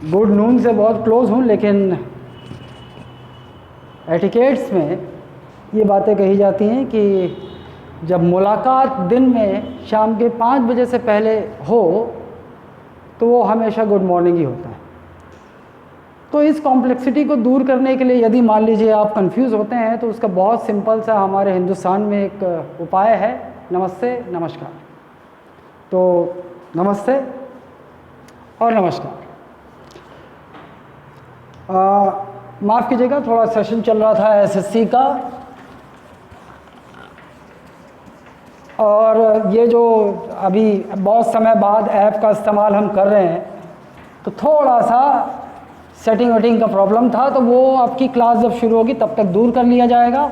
Good noon से बहुत close हूँ, लेकिन एटिकेट्स में ये बातें कही जाती हैं कि जब मुलाकात दिन में शाम के 5 बजे से पहले हो तो वो हमेशा गुड मॉर्निंग ही होता है। तो इस कॉम्प्लेक्सिटी को दूर करने के लिए यदि मान लीजिए आप कंफ्यूज होते हैं तो उसका बहुत सिंपल सा हमारे हिंदुस्तान में एक उपाय है, नमस्ते नमस्कार। तो नमस्ते और नमस्कार। माफ़ कीजिएगा, थोड़ा सेशन चल रहा था एसएससी का, और ये जो अभी बहुत समय बाद ऐप का इस्तेमाल हम कर रहे हैं तो थोड़ा सा सेटिंग वेटिंग का प्रॉब्लम था, तो वो आपकी क्लास जब शुरू होगी तब तक दूर कर लिया जाएगा।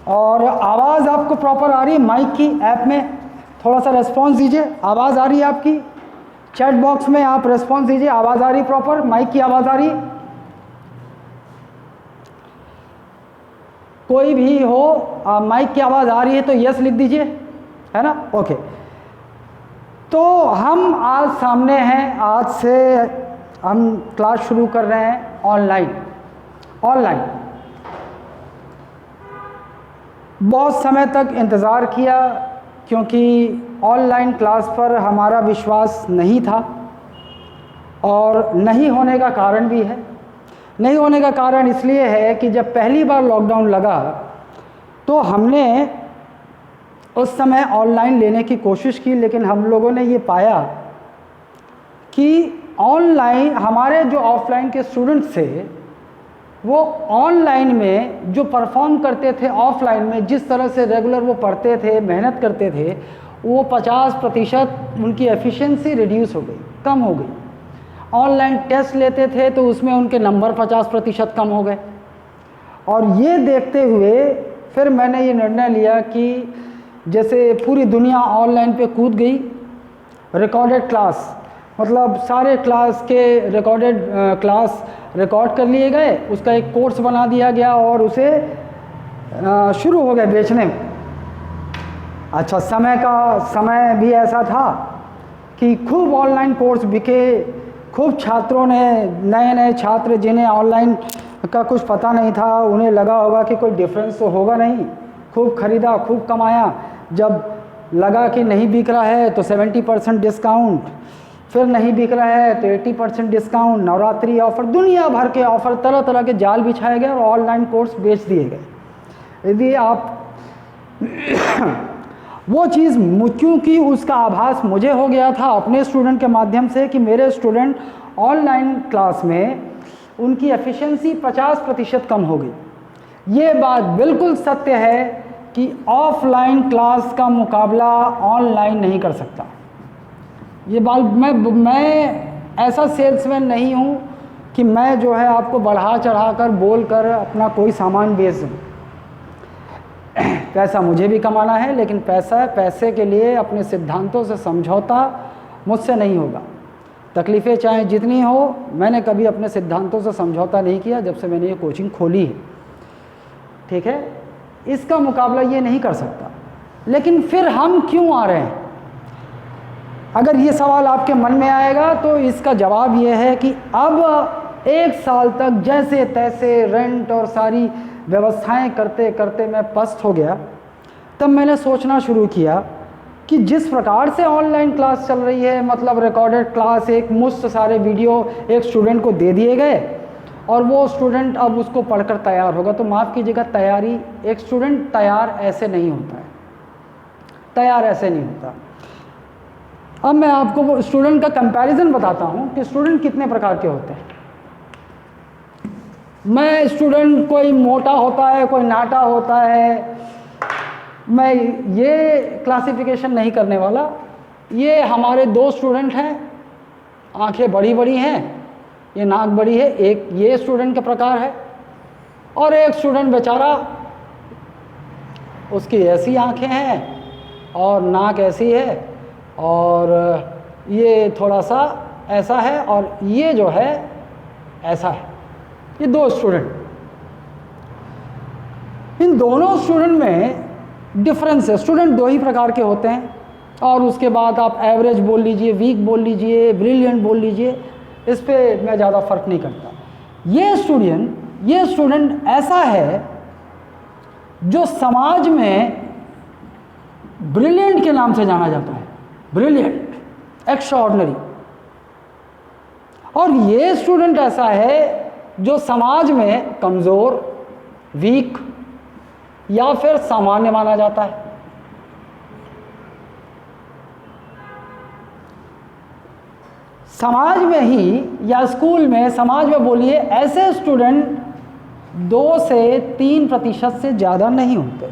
और आवाज़ आपको प्रॉपर आ रही है माइक की? ऐप में थोड़ा सा रेस्पॉन्स दीजिए, आवाज़ आ रही है आपकी? चैट बॉक्स में आप रेस्पॉन्स दीजिए, आवाज़ आ रही प्रॉपर? माइक की आवाज़ आ रही? कोई भी हो, माइक की आवाज़ आ रही है तो यस लिख दीजिए, है ना? ओके। तो हम आज सामने हैं, आज से हम क्लास शुरू कर रहे हैं ऑनलाइन। बहुत समय तक इंतज़ार किया क्योंकि ऑनलाइन क्लास पर हमारा विश्वास नहीं था, और नहीं होने का कारण भी है। नहीं होने का कारण इसलिए है कि जब पहली बार लॉकडाउन लगा तो हमने उस समय ऑनलाइन लेने की कोशिश की, लेकिन हम लोगों ने ये पाया कि ऑनलाइन हमारे जो ऑफलाइन के स्टूडेंट्स थे वो ऑनलाइन में जो परफॉर्म करते थे ऑफलाइन में जिस तरह से रेगुलर वो पढ़ते थे, मेहनत करते थे, वो 50% उनकी एफिशिएंसी रिड्यूस हो गई, कम हो गई। ऑनलाइन टेस्ट लेते थे तो उसमें उनके नंबर 50% कम हो गए। और ये देखते हुए फिर मैंने ये निर्णय लिया कि जैसे पूरी दुनिया ऑनलाइन पे कूद गई, रिकॉर्डेड क्लास, मतलब सारे क्लास के रिकॉर्डेड क्लास रिकॉर्ड कर लिए गए, उसका एक कोर्स बना दिया गया और उसे शुरू हो गए बेचने में। अच्छा, समय भी ऐसा था कि खूब ऑनलाइन कोर्स बिके, खूब छात्रों ने, नए छात्र जिन्हें ऑनलाइन का कुछ पता नहीं था, उन्हें लगा होगा कि कोई डिफरेंस तो होगा नहीं, खूब खरीदा, खूब कमाया। जब लगा कि नहीं बिक रहा है तो 70% डिस्काउंट, फिर नहीं बिक रहा है तो 80% डिस्काउंट, नवरात्रि ऑफ़र, दुनिया भर के ऑफ़र, तरह तरह के जाल बिछाए गए और ऑनलाइन कोर्स बेच दिए गए। यदि आप वो चीज़, क्योंकि उसका आभास मुझे हो गया था अपने स्टूडेंट के माध्यम से कि मेरे स्टूडेंट ऑनलाइन क्लास में उनकी एफिशिएंसी 50% कम हो गई। ये बात बिल्कुल सत्य है कि ऑफलाइन क्लास का मुकाबला ऑनलाइन नहीं कर सकता। ये बात मैं ऐसा सेल्समैन नहीं हूँ कि मैं जो है आपको बढ़ा चढ़ा कर बोल कर अपना कोई सामान बेच दूँ। पैसा मुझे भी कमाना है, लेकिन पैसे के लिए अपने सिद्धांतों से समझौता मुझसे नहीं होगा। तकलीफ़ें चाहे जितनी हो, मैंने कभी अपने सिद्धांतों से समझौता नहीं किया जब से मैंने ये कोचिंग खोली है, ठीक है? इसका मुकाबला ये नहीं कर सकता। लेकिन फिर हम क्यों आ रहे हैं? अगर ये सवाल आपके मन में आएगा तो इसका जवाब ये है कि अब 1 साल तक जैसे तैसे रेंट और सारी व्यवस्थाएं करते करते मैं पस्त हो गया। तब मैंने सोचना शुरू किया कि जिस प्रकार से ऑनलाइन क्लास चल रही है, मतलब रिकॉर्डेड क्लास, एक मुश्त सारे वीडियो एक स्टूडेंट को दे दिए गए और वो स्टूडेंट अब उसको पढ़कर तैयार होगा। तो माफ़ कीजिएगा, तैयारी, एक स्टूडेंट तैयार ऐसे नहीं होता है, तैयार ऐसे नहीं होता। अब मैं आपको वो स्टूडेंट का कंपैरिजन बताता हूँ कि स्टूडेंट कितने प्रकार के होते हैं। मैं स्टूडेंट कोई मोटा होता है, कोई नाटा होता है, मैं ये क्लासिफिकेशन नहीं करने वाला। ये हमारे 2 स्टूडेंट हैं, आंखें बड़ी बड़ी हैं, ये नाक बड़ी है, एक ये स्टूडेंट का प्रकार है, और एक स्टूडेंट बेचारा, उसकी ऐसी आंखें हैं और नाक ऐसी है, और ये थोड़ा सा ऐसा है, और ये जो है ऐसा है। ये 2 स्टूडेंट, इन दोनों स्टूडेंट में डिफरेंस है। स्टूडेंट 2 ही प्रकार के होते हैं, और उसके बाद आप एवरेज बोल लीजिए, वीक बोल लीजिए, ब्रिलियंट बोल लीजिए, इस पे मैं ज़्यादा फर्क नहीं करता। ये स्टूडेंट ऐसा है जो समाज में ब्रिलियंट के नाम से जाना जाता है, ब्रिलियंट, एक्स्ट्राऑर्डिनरी। और ये स्टूडेंट ऐसा है जो समाज में कमज़ोर, वीक या फिर सामान्य माना जाता है। समाज में ही या स्कूल में, समाज में बोलिए, ऐसे स्टूडेंट 2 से 3% से ज़्यादा नहीं होते।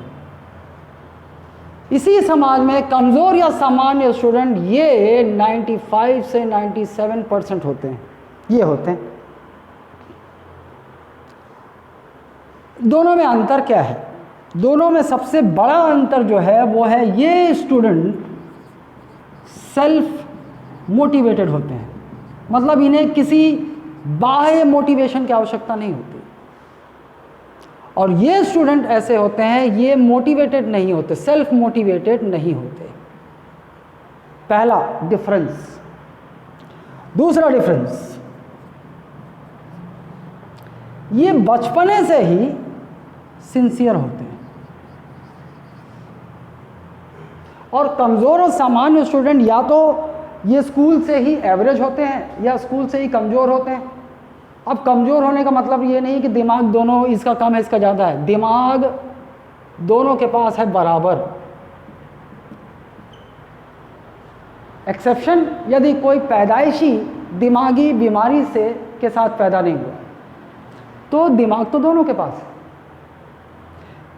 इसी समाज में कमज़ोर या सामान्य स्टूडेंट ये 95 से 97% होते हैं, ये होते हैं। दोनों में अंतर क्या है? दोनों में सबसे बड़ा अंतर जो है वो है ये स्टूडेंट सेल्फ मोटिवेटेड होते हैं, मतलब इन्हें किसी बाह्य मोटिवेशन की आवश्यकता नहीं होती। और ये स्टूडेंट ऐसे होते हैं, ये मोटिवेटेड नहीं होते, सेल्फ मोटिवेटेड नहीं होते। पहला डिफरेंस। दूसरा डिफरेंस, ये बचपने से ही सिंसियर होते हैं। और कमज़ोर और सामान्य स्टूडेंट या तो ये स्कूल से ही एवरेज होते हैं या स्कूल से ही कमज़ोर होते हैं। अब कमज़ोर होने का मतलब ये नहीं कि दिमाग दोनों इसका कम है इसका ज़्यादा है, दिमाग दोनों के पास है बराबर। एक्सेप्शन, यदि कोई पैदाइशी दिमागी बीमारी से के साथ पैदा नहीं हुआ तो दिमाग तो दोनों के पास है।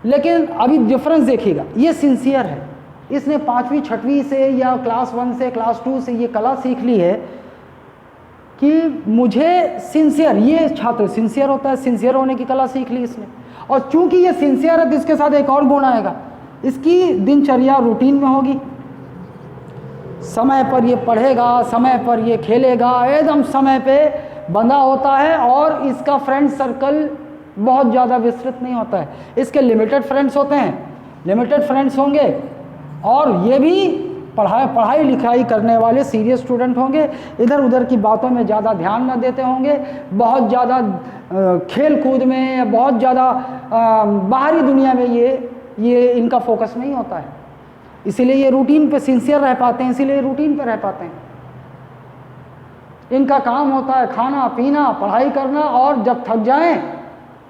लेकिन अभी डिफरेंस देखिएगा, ये सिंसियर है, इसने 5वीं 6वीं से या क्लास 1 से क्लास 2 से ये कला सीख ली है कि मुझे सिंसियर, ये छात्र सिंसियर होता है, सिंसियर होने की कला सीख ली इसने। और चूंकि ये सिंसियर है तो इसके साथ एक और गुण आएगा, इसकी दिनचर्या रूटीन में होगी, समय पर ये पढ़ेगा, समय पर ये खेलेगा, एकदम समय पे बंधा होता है। और इसका फ्रेंड सर्कल बहुत ज़्यादा विस्तृत नहीं होता है, इसके लिमिटेड फ्रेंड्स होते हैं, लिमिटेड फ्रेंड्स होंगे। और ये भी पढ़ाई लिखाई करने वाले सीरियस स्टूडेंट होंगे, इधर उधर की बातों में ज़्यादा ध्यान न देते होंगे, बहुत ज़्यादा खेल कूद में या बहुत ज़्यादा बाहरी दुनिया में ये इनका फोकस नहीं होता है। इसीलिए ये रूटीन पे सिंसियर रह पाते हैं, इसीलिए रूटीन पे रह पाते हैं। इनका काम होता है खाना पीना, पढ़ाई करना, और जब थक जाएं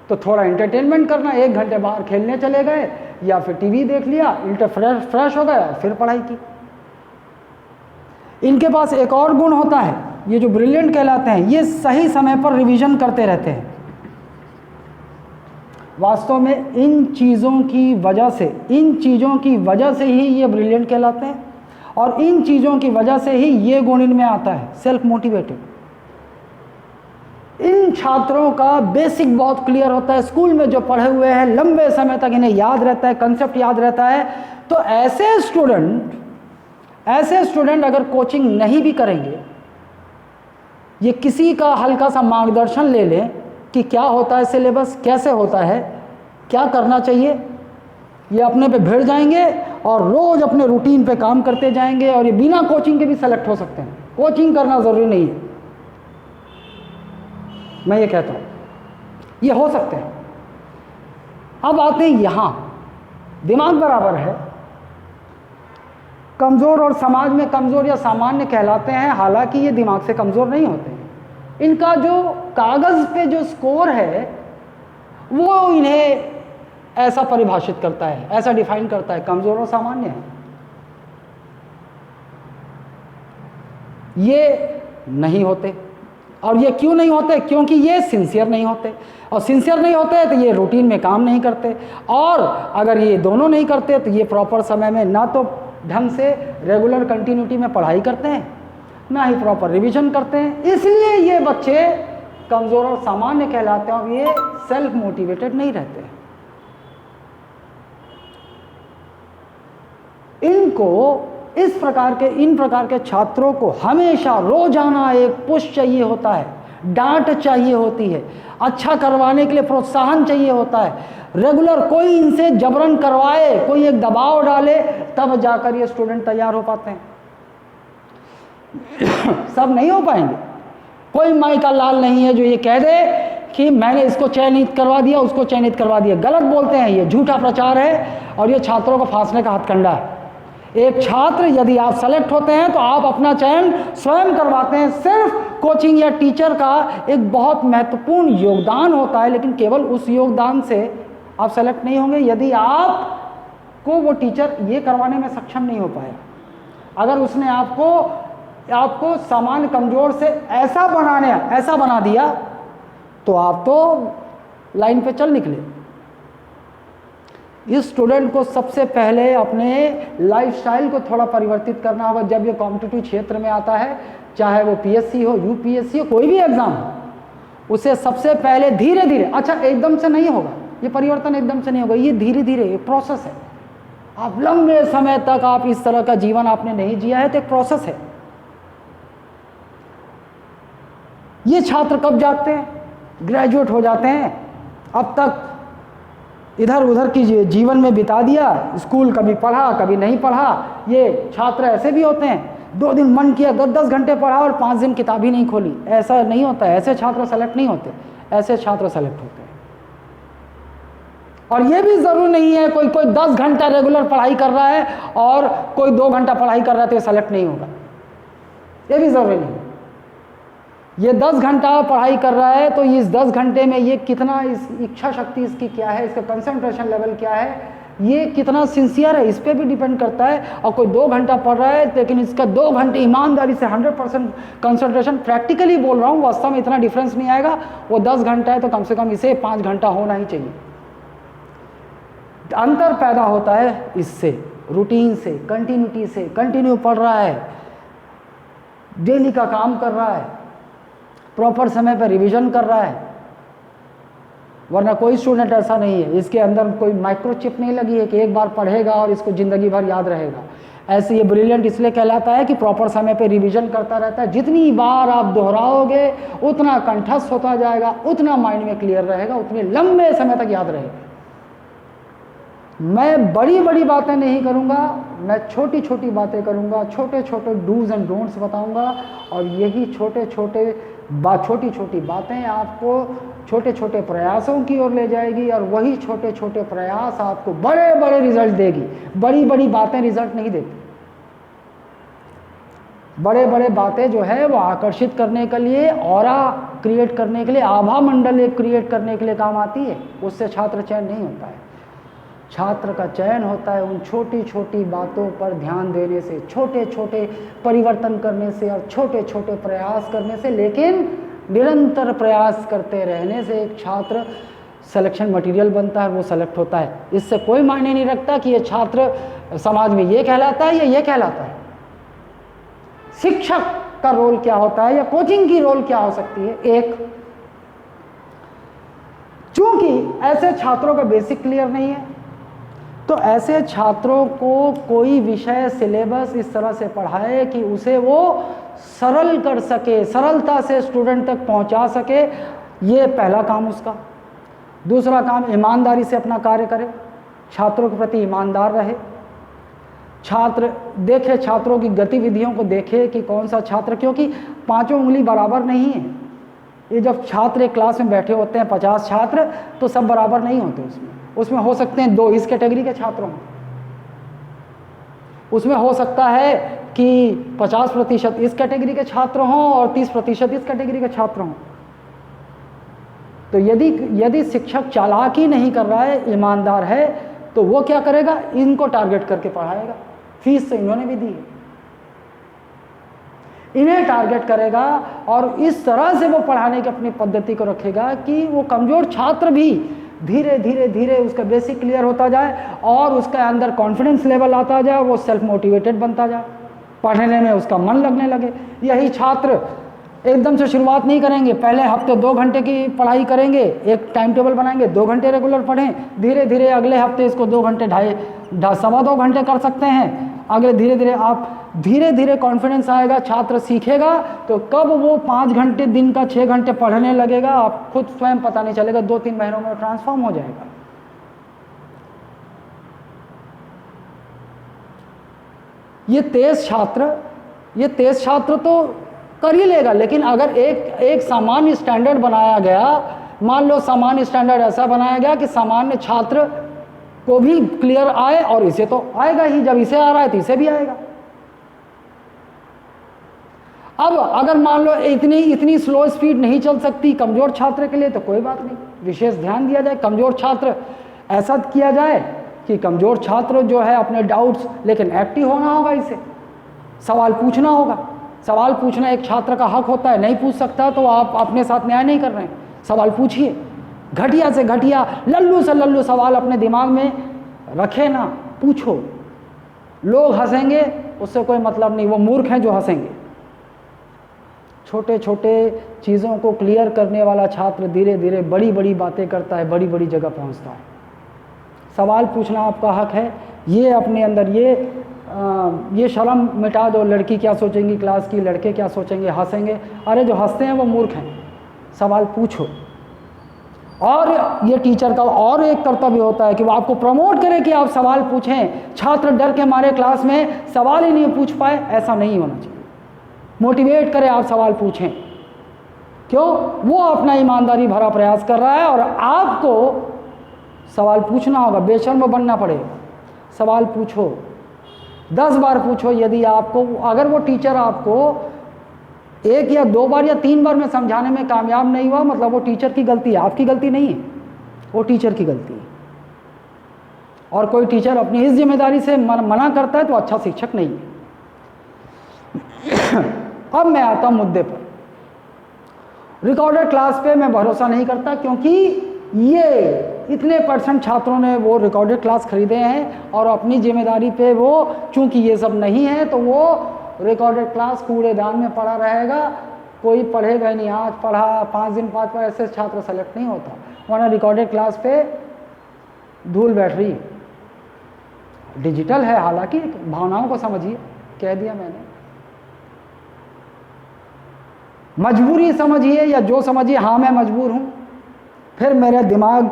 तो थोड़ा एंटरटेनमेंट करना, 1 घंटे बाहर खेलने चले गए या फिर टीवी देख लिया, फ्रेश हो गया, फिर पढ़ाई की। इनके पास एक और गुण होता है, ये जो ब्रिलियंट कहलाते हैं, ये सही समय पर रिवीजन करते रहते हैं। वास्तव में इन चीज़ों की वजह से ही ये ब्रिलियंट कहलाते हैं, और इन चीज़ों की वजह से ही ये गुण इनमें आता है, सेल्फ मोटिवेटेड। इन छात्रों का बेसिक बहुत क्लियर होता है, स्कूल में जो पढ़े हुए हैं लंबे समय तक इन्हें याद रहता है, कंसेप्ट याद रहता है। तो ऐसे स्टूडेंट अगर कोचिंग नहीं भी करेंगे, ये किसी का हल्का सा मार्गदर्शन ले लें कि क्या होता है सिलेबस, कैसे होता है, क्या करना चाहिए, ये अपने पे भिड़ जाएंगे और रोज़ अपने रूटीन पे काम करते जाएंगे। और ये बिना कोचिंग के भी सेलेक्ट हो सकते हैं, कोचिंग करना ज़रूरी नहीं है, मैं ये कहता हूँ, ये हो सकते हैं। अब आते हैं यहाँ, दिमाग बराबर है, कमज़ोर और समाज में कमज़ोर या सामान्य कहलाते हैं, हालांकि ये दिमाग से कमज़ोर नहीं होते हैं। इनका जो कागज़ पे जो स्कोर है वो इन्हें ऐसा परिभाषित करता है, ऐसा डिफाइन करता है, कमज़ोर और सामान्य है। ये नहीं होते। और ये क्यों नहीं होते? क्योंकि ये सिंसियर नहीं होते, और सिंसियर नहीं होते तो ये रूटीन में काम नहीं करते, और अगर ये दोनों नहीं करते तो ये प्रॉपर समय में ना तो ढंग से रेगुलर कंटिन्यूटी में पढ़ाई करते हैं, ना ही प्रॉपर रिवीजन करते हैं। इसलिए ये बच्चे कमज़ोर और सामान्य कहलाते हैं, और ये सेल्फ मोटिवेटेड नहीं रहते। इन प्रकार के छात्रों को हमेशा रोजाना एक पुश चाहिए होता है, डांट चाहिए होती है, अच्छा करवाने के लिए प्रोत्साहन चाहिए होता है, रेगुलर कोई इनसे जबरन करवाए, कोई एक दबाव डाले, तब जाकर ये स्टूडेंट तैयार हो पाते हैं। सब नहीं हो पाएंगे, कोई माई का लाल नहीं है जो ये कह दे कि मैंने इसको चयनित करवा दिया, उसको चयनित करवा दिया। गलत बोलते हैं, ये झूठा प्रचार है और ये छात्रों को फांसने का हथकंडा है। एक छात्र यदि आप सेलेक्ट होते हैं तो आप अपना चयन स्वयं करवाते हैं। सिर्फ कोचिंग या टीचर का एक बहुत महत्वपूर्ण योगदान होता है, लेकिन केवल उस योगदान से आप सेलेक्ट नहीं होंगे यदि आपको वो टीचर ये करवाने में सक्षम नहीं हो पाया। अगर उसने आपको सामान्य कमजोर से ऐसा बना दिया तो आप तो लाइन पे चल निकले। इस स्टूडेंट को सबसे पहले अपने लाइफस्टाइल को थोड़ा परिवर्तित करना होगा। जब ये कॉम्पिटिटिव क्षेत्र में आता है, चाहे वो पीएससी हो, यूपीएससी हो, कोई भी एग्जाम हो, उसे सबसे पहले धीरे धीरे, अच्छा एकदम से नहीं होगा ये परिवर्तन, एकदम से नहीं होगा, ये धीरे धीरे ये प्रोसेस है। आप लंबे समय तक आप इस तरह का जीवन आपने नहीं जिया है तो एक प्रोसेस है। ये छात्र कब जागते हैं? ग्रेजुएट हो जाते हैं। अब तक इधर उधर की जीवन में बिता दिया, स्कूल कभी पढ़ा कभी नहीं पढ़ा। ये छात्र ऐसे भी होते हैं, 2 दिन मन किया 10-10 घंटे पढ़ा और 5 दिन किताब ही नहीं खोली। ऐसा नहीं होता है, ऐसे छात्र सेलेक्ट नहीं होते, ऐसे छात्र सेलेक्ट होते हैं। और ये भी जरूर नहीं है कोई 10 घंटा रेगुलर पढ़ाई कर रहा है और कोई 2 घंटा पढ़ाई कर रहा है तो ये सेलेक्ट नहीं होगा, ये भी जरूरी नहीं। ये 10 घंटा पढ़ाई कर रहा है तो इस 10 घंटे में ये कितना, इस इच्छा शक्ति इसकी क्या है, इसका कंसंट्रेशन लेवल क्या है, ये कितना सिंसियर है, इस पर भी डिपेंड करता है। और कोई 2 घंटा पढ़ रहा है लेकिन इसका 2 घंटे ईमानदारी से 100% कंसंट्रेशन, प्रैक्टिकली बोल रहा हूँ, वास्तव में इतना डिफरेंस नहीं आएगा। वो 10 घंटा है तो कम से कम इसे 5 घंटा होना ही चाहिए। अंतर पैदा होता है इससे, रूटीन से, कंटिन्यूटी से। कंटिन्यू पढ़ रहा है, डेली का काम कर रहा है, प्रॉपर समय पर रिवीजन कर रहा है। वरना कोई स्टूडेंट ऐसा नहीं है, इसके अंदर कोई माइक्रोचिप नहीं लगी है कि एक बार पढ़ेगा और इसको ज़िंदगी भर याद रहेगा। ऐसे ये ब्रिलियंट इसलिए कहलाता है कि प्रॉपर समय पे रिवीजन करता रहता है। जितनी बार आप दोहराओगे उतना कंठस्थ होता जाएगा, उतना माइंड में क्लियर रहेगा, उतने लंबे समय तक याद रहेगा। मैं बड़ी बड़ी बातें नहीं करूँगा, मैं छोटी छोटी बातें करूँगा, छोटे छोटे डूज एंड डोंट्स बताऊँगा। और यही छोटी छोटी बातें आपको छोटे छोटे प्रयासों की ओर ले जाएगी और वही छोटे छोटे प्रयास आपको बड़े बड़े रिजल्ट देगी। बड़ी बड़ी बातें रिजल्ट नहीं देती। बड़े बड़े बातें जो है वो आकर्षित करने के लिए, ऑरा क्रिएट करने के लिए, आभा मंडल एक क्रिएट करने के लिए काम आती है। उससे छात्र चयन नहीं होता है। छात्र का चयन होता है उन छोटी छोटी बातों पर ध्यान देने से, छोटे छोटे परिवर्तन करने से और छोटे छोटे प्रयास करने से। लेकिन निरंतर प्रयास करते रहने से एक छात्र सिलेक्शन मटेरियल बनता है, वो सेलेक्ट होता है। इससे कोई मायने नहीं रखता कि ये छात्र समाज में ये कहलाता है या ये कहलाता है। शिक्षक का रोल क्या होता है या कोचिंग की रोल क्या हो सकती है? एक, चूंकि ऐसे छात्रों का बेसिक क्लियर नहीं है तो ऐसे छात्रों को कोई विषय सिलेबस इस तरह से पढ़ाए कि उसे वो सरल कर सके, सरलता से स्टूडेंट तक पहुंचा सके। ये पहला काम उसका। दूसरा काम, ईमानदारी से अपना कार्य करे, छात्रों के प्रति ईमानदार रहे। छात्र देखे, छात्रों की गतिविधियों को देखे कि कौन सा छात्र, क्योंकि 5 उंगली बराबर नहीं है। ये जब छात्र एक क्लास में बैठे होते हैं 50 छात्र, तो सब बराबर नहीं होते। उसमें हो सकते हैं 2 इस कैटेगरी के छात्रों, उसमें हो सकता है कि 50% इस कैटेगरी के छात्र हों और 30% इस कैटेगरी के छात्र हों। तो यदि शिक्षक चालाकी नहीं कर रहा है, ईमानदार है, तो वो क्या करेगा? इनको टारगेट करके पढ़ाएगा। फीस तो इन्होंने भी दी है, इन्हें टारगेट करेगा और इस तरह से वो पढ़ाने की अपनी पद्धति को रखेगा कि वो कमज़ोर छात्र भी धीरे धीरे धीरे उसका बेसिक क्लियर होता जाए और उसका अंदर कॉन्फिडेंस लेवल आता जाए, वो सेल्फ मोटिवेटेड बनता जाए, पढ़ने में उसका मन लगने लगे। यही छात्र एकदम से शुरुआत नहीं करेंगे, पहले हफ्ते 2 घंटे की पढ़ाई करेंगे, एक टाइम टेबल बनाएंगे, 2 घंटे रेगुलर पढ़ें, धीरे धीरे अगले हफ्ते इसको 2 घंटे, 2.5 घंटे कर सकते हैं। अगले धीरे धीरे कॉन्फिडेंस आएगा, छात्र सीखेगा, तो कब वो 5 घंटे दिन का 6 घंटे पढ़ने लगेगा, आप खुद स्वयं पता नहीं चलेगा, 2-3 महीनों में ट्रांसफॉर्म हो जाएगा। ये तेज छात्र तो कर ही लेगा। लेकिन अगर एक सामान्य स्टैंडर्ड बनाया गया, मान लो सामान्य स्टैंडर्ड ऐसा बनाया गया कि सामान्य छात्र को भी क्लियर आए, और इसे तो आएगा ही, जब इसे आ रहा है तो इसे भी आएगा। अब अगर मान लो इतनी स्लो स्पीड नहीं चल सकती कमज़ोर छात्र के लिए, तो कोई बात नहीं, विशेष ध्यान दिया जाए। कमज़ोर छात्र ऐसा किया जाए कि कमज़ोर छात्र जो है अपने डाउट्स, लेकिन एक्टिव होना होगा, इसे सवाल पूछना होगा। सवाल पूछना एक छात्र का हक होता है, नहीं पूछ सकता तो आप अपने साथ न्याय नहीं कर रहे हैं। सवाल पूछिए, घटिया से घटिया, लल्लू से लल्लू सवाल अपने दिमाग में रखे ना, पूछो। लोग हंसेंगे उससे कोई मतलब नहीं, वो मूर्ख हैं जो हंसेंगे। छोटे छोटे चीज़ों को क्लियर करने वाला छात्र धीरे धीरे बड़ी बड़ी बातें करता है, बड़ी बड़ी जगह पहुंचता है। सवाल पूछना आपका हक है। ये अपने अंदर ये शर्म मिटा दो। लड़की क्या सोचेंगी क्लास की, लड़के क्या सोचेंगे, हंसेंगे। अरे जो हंसते हैं वो मूर्ख हैं। सवाल पूछो। और ये टीचर का और एक कर्तव्य होता है कि वो आपको प्रमोट करे कि आप सवाल पूछें। छात्र डर के मारे क्लास में सवाल ही नहीं पूछ पाए, ऐसा नहीं होना चाहिए। मोटिवेट करे, आप सवाल पूछें। क्यों? वो अपना ईमानदारी भरा प्रयास कर रहा है और आपको सवाल पूछना होगा, बेशर्म बनना पड़ेगा। सवाल पूछो, 10 बार पूछो। यदि आपको, अगर वो टीचर आपको 1 या 2 बार या 3 बार में समझाने में कामयाब नहीं हुआ, मतलब वो टीचर की गलती है, आपकी गलती नहीं है, वो टीचर की गलती है। और कोई टीचर अपनी इस जिम्मेदारी से मना करता है तो अच्छा शिक्षक नहीं है। अब मैं आता हूं मुद्दे पर। रिकॉर्डेड क्लास पे मैं भरोसा नहीं करता, क्योंकि ये इतने % छात्रों ने वो रिकॉर्डेड क्लास खरीदे हैं और अपनी जिम्मेदारी पे वो, चूंकि ये सब नहीं है तो वो रिकॉर्डेड क्लास कूड़ेदान में पड़ा रहेगा। कोई पढ़ेगा ही नहीं। आज पढ़ा, 5 दिन 5 बार, ऐसे छात्र सेलेक्ट नहीं होता, वरना रिकॉर्डेड क्लास पे धूल बैठ रही। डिजिटल है हालांकि, भावनाओं को समझिए, कह दिया मैंने। मजबूरी समझिए या जो समझिए, हाँ मैं मजबूर हूँ, फिर मेरे दिमाग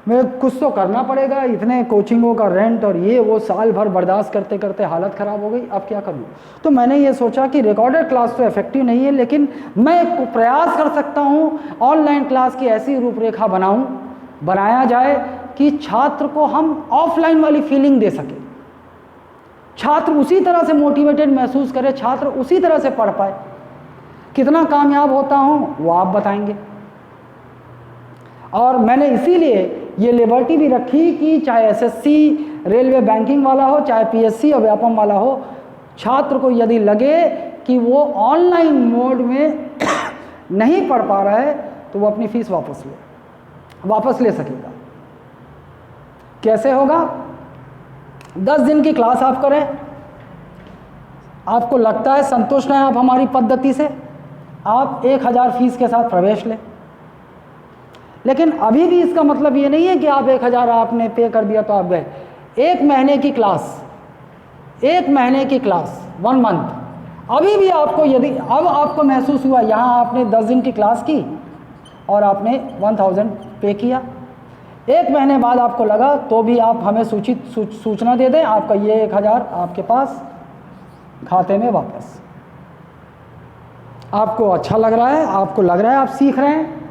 में कुछ तो करना पड़ेगा। इतने कोचिंगों का रेंट और ये वो, साल भर बर्दाश्त करते करते हालत ख़राब हो गई, अब क्या करूँ। तो मैंने ये सोचा कि रिकॉर्डेड क्लास तो इफेक्टिव नहीं है, लेकिन मैं एक प्रयास कर सकता हूँ, ऑनलाइन क्लास की ऐसी रूपरेखा बनाया जाए कि छात्र को हम ऑफलाइन वाली फीलिंग दे सके, छात्र उसी तरह से मोटिवेटेड महसूस करे, छात्र उसी तरह से पढ़ पाए। कितना कामयाब होता हूँ वो आप बताएंगे। और मैंने इसीलिए ये लिबर्टी भी रखी कि चाहे एसएससी रेलवे बैंकिंग वाला हो, चाहे पीएससी और व्यापम वाला हो, छात्र को यदि लगे कि वो ऑनलाइन मोड में नहीं पढ़ पा रहा है तो वो अपनी फीस वापस ले सकेगा। कैसे होगा? 10 दिन की क्लास आप करें, आपको लगता है संतुष्ट हैं आप हमारी पद्धति से, आप 1000 फीस के साथ प्रवेश लें। लेकिन अभी भी इसका मतलब ये नहीं है कि आप 1000 आपने पे कर दिया तो आप गए। 1 महीने की क्लास, 1 मंथ, अभी भी आपको, यदि अब आपको महसूस हुआ, यहाँ आपने 10 दिन की क्लास की और आपने 1000 पे किया, 1 महीने बाद आपको लगा, तो भी आप हमें सूचना दे दें, आपका ये 1000 आपके पास खाते में वापस। आपको अच्छा लग रहा है, आपको लग रहा है आप सीख रहे हैं,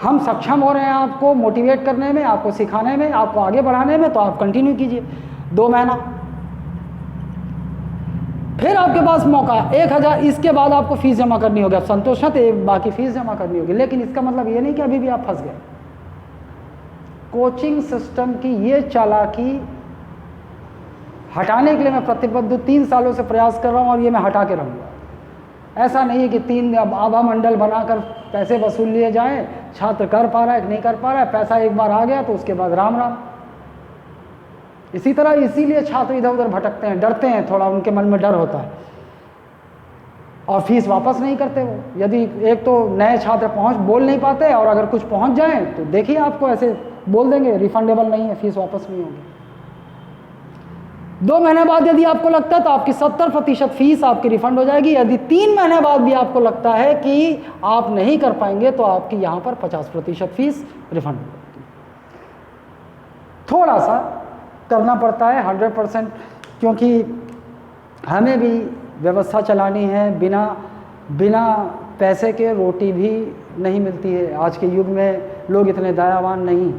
हम सक्षम हो रहे हैं आपको मोटिवेट करने में, आपको सिखाने में, आपको आगे बढ़ाने में, तो आप कंटिन्यू कीजिए 2 महीना। फिर आपके पास मौका, 1000, इसके बाद आपको फीस जमा करनी होगी। आप संतोष हैं तो एक बाकी फीस जमा करनी होगी। लेकिन इसका मतलब ये नहीं कि अभी भी आप फंस गए। कोचिंग सिस्टम की ये चालाकी हटाने के लिए मैं प्रतिबद्ध 3 सालों से प्रयास कर रहा हूँ और ये मैं हटा के रहूँगा। ऐसा नहीं है कि 3 आभा मंडल बनाकर पैसे वसूल लिए जाएं, छात्र कर पा रहा है कि नहीं कर पा रहा है, पैसा एक बार आ गया तो उसके बाद राम राम। इसी तरह, इसीलिए छात्र इधर उधर भटकते हैं, डरते हैं, थोड़ा उनके मन में डर होता है और फीस वापस नहीं करते वो। यदि एक तो नए छात्र बोल नहीं पाते, और अगर कुछ पहुंच जाएं तो देखिए आपको ऐसे बोल देंगे रिफंडेबल नहीं है, फीस वापस नहीं होगी। 2 महीने बाद यदि आपको लगता है तो आपकी 70% फीस आपकी रिफंड हो जाएगी। यदि 3 महीने बाद भी आपको लगता है कि आप नहीं कर पाएंगे तो आपकी यहाँ पर 50% फीस रिफंड हो जाएगी। थोड़ा सा करना पड़ता है, 100%, क्योंकि हमें भी व्यवस्था चलानी है। बिना बिना पैसे के रोटी भी नहीं मिलती है। आज के युग में लोग इतने दयावान नहीं,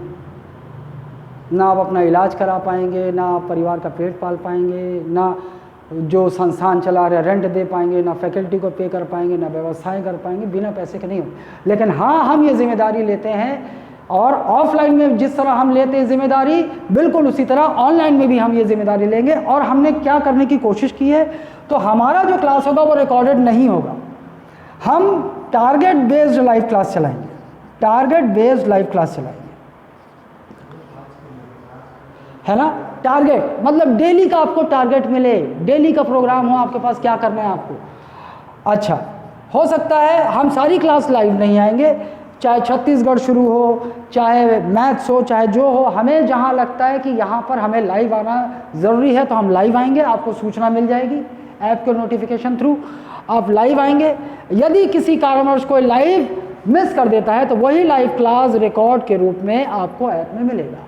ना आप अपना इलाज करा पाएंगे, ना आप परिवार का पेट पाल पाएंगे, ना जो संस्थान चला रहे रेंट दे पाएंगे, ना फैकल्टी को पे कर पाएंगे, ना व्यवस्थाएं कर पाएंगे, बिना पैसे के नहीं हो। लेकिन हाँ, हम ये जिम्मेदारी लेते हैं, और ऑफलाइन में जिस तरह हम लेते हैं जिम्मेदारी, बिल्कुल उसी तरह ऑनलाइन में भी हम ये जिम्मेदारी लेंगे। और हमने क्या करने की कोशिश की है, तो हमारा जो क्लास होगा वो रिकॉर्डेड नहीं होगा, हम टारगेट बेस्ड लाइव क्लास चलाएंगे, टारगेट बेस्ड लाइव क्लास चलाएंगे, है ना। टारगेट मतलब डेली का आपको टारगेट मिले, डेली का प्रोग्राम हो आपके पास, क्या करना है आपको। अच्छा, हो सकता है हम सारी क्लास लाइव नहीं आएंगे, चाहे छत्तीसगढ़ शुरू हो, चाहे मैथ्स हो, चाहे जो हो, हमें जहाँ लगता है कि यहाँ पर हमें लाइव आना ज़रूरी है तो हम लाइव आएंगे, आपको सूचना मिल जाएगी ऐप के नोटिफिकेशन थ्रू, आप लाइव आएंगे। यदि किसी कारणवश कोई लाइव मिस कर देता है तो वही लाइव क्लास रिकॉर्ड के रूप में आपको ऐप में मिलेगा।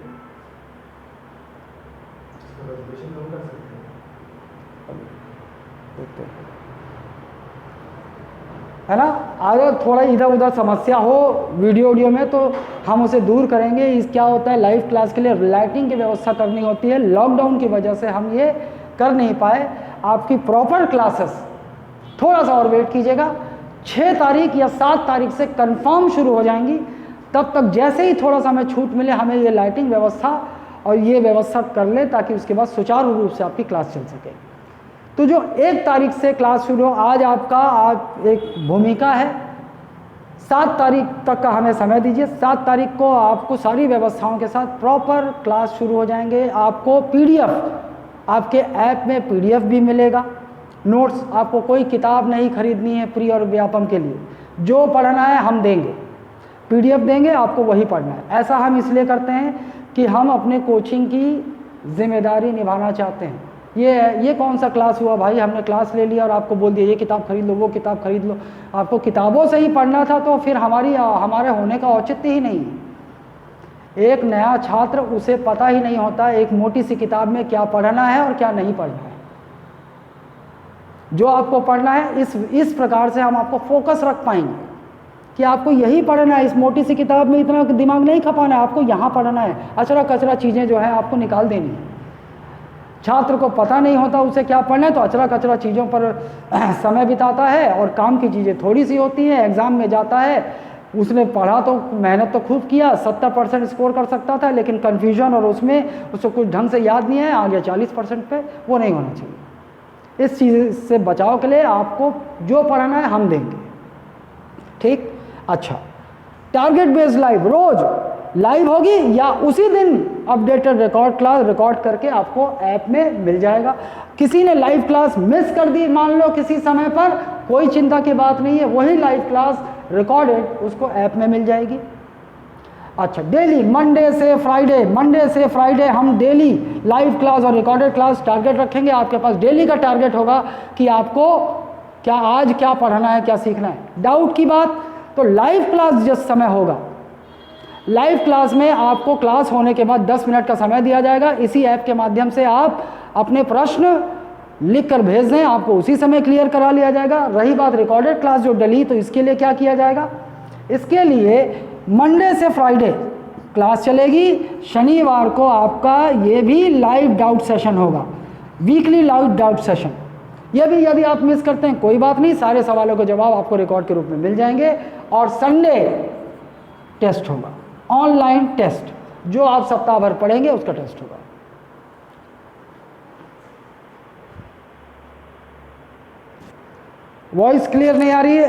है ना। अगर थोड़ा इधर उधर समस्या हो वीडियो में तो हम उसे दूर करेंगे। इस क्या होता है, लाइव क्लास के लिए लाइटिंग की व्यवस्था करनी होती है, लॉकडाउन की वजह से हम ये कर नहीं पाए। आपकी प्रॉपर क्लासेस थोड़ा सा और वेट कीजिएगा, 6 तारीख या 7 तारीख से कंफर्म शुरू हो जाएंगी। तब तक जैसे ही थोड़ा सा हमें छूट मिले, हमें ये लाइटिंग व्यवस्था और ये व्यवस्था कर ले, ताकि उसके बाद सुचारू रूप से आपकी क्लास चल सके। तो जो 1 तारीख से क्लास शुरू हो, आज आपका एक भूमिका है, 7 तारीख तक का हमें समय दीजिए। 7 तारीख को आपको सारी व्यवस्थाओं के साथ प्रॉपर क्लास शुरू हो जाएंगे। आपको पीडीएफ, आपके ऐप में पीडीएफ भी मिलेगा, नोट्स, आपको कोई किताब नहीं खरीदनी है प्री और व्यापम के लिए, जो पढ़ना है हम देंगे, पीडीएफ देंगे, आपको वही पढ़ना है। ऐसा हम इसलिए करते हैं कि हम अपने कोचिंग की जिम्मेदारी निभाना चाहते हैं। ये कौन सा क्लास हुआ भाई, हमने क्लास ले लिया और आपको बोल दिया ये किताब खरीद लो, वो किताब खरीद लो। आपको किताबों से ही पढ़ना था तो फिर हमारे होने का औचित्य ही नहीं है। एक नया छात्र, उसे पता ही नहीं होता एक मोटी सी किताब में क्या पढ़ना है और क्या नहीं पढ़ना है। जो आपको पढ़ना है, इस प्रकार से हम आपको फोकस रख पाएंगे कि आपको यही पढ़ना है, इस मोटी सी किताब में इतना दिमाग नहीं खपाना है, आपको यहाँ पढ़ना है। अचरा कचरा चीज़ें जो है आपको निकाल देनी है। छात्र को पता नहीं होता उसे क्या पढ़ना है, तो अचरा कचरा चीज़ों पर समय बिताता है और काम की चीज़ें थोड़ी सी होती हैं। एग्ज़ाम में जाता है, उसने पढ़ा तो मेहनत तो खूब किया, 70% स्कोर कर सकता था, लेकिन कन्फ्यूजन और उसमें उसको कुछ ढंग से याद नहीं है, आ गया 40% पे। वो नहीं होना चाहिए। इस चीज़ से बचाव के लिए आपको जो पढ़ना है हम देंगे, ठीक। अच्छा, टारगेट बेस्ड लाइव रोज लाइव होगी या उसी दिन अपडेटेड रिकॉर्ड क्लास रिकॉर्ड करके आपको ऐप में मिल जाएगा। किसी ने लाइव क्लास मिस कर दी मान लो किसी समय पर, कोई चिंता की बात नहीं है, वही लाइव क्लास रिकॉर्डेड उसको ऐप में मिल जाएगी। अच्छा, डेली मंडे से फ्राइडे हम डेली लाइव क्लास और रिकॉर्डेड क्लास टारगेट रखेंगे। आपके पास डेली का टारगेट होगा कि आपको आज क्या पढ़ना है, क्या सीखना है। डाउट की बात, तो लाइव क्लास जिस समय होगा, लाइव क्लास में आपको क्लास होने के बाद 10 मिनट का समय दिया जाएगा। इसी ऐप के माध्यम से आप अपने प्रश्न लिख कर भेज दें, आपको उसी समय क्लियर करा लिया जाएगा। रही बात रिकॉर्डेड क्लास जो डली, तो इसके लिए क्या किया जाएगा, इसके लिए मंडे से फ्राइडे क्लास चलेगी। शनिवार को आपका ये भी लाइव डाउट सेशन होगा, वीकली लाइव डाउट सेशन। ये भी यदि आप मिस करते हैं कोई बात नहीं, सारे सवालों के जवाब आपको रिकॉर्ड के रूप में मिल जाएंगे। और संडे टेस्ट होगा, ऑनलाइन टेस्ट, जो आप सप्ताह भर पढ़ेंगे उसका टेस्ट होगा। वॉइस क्लियर नहीं आ रही है?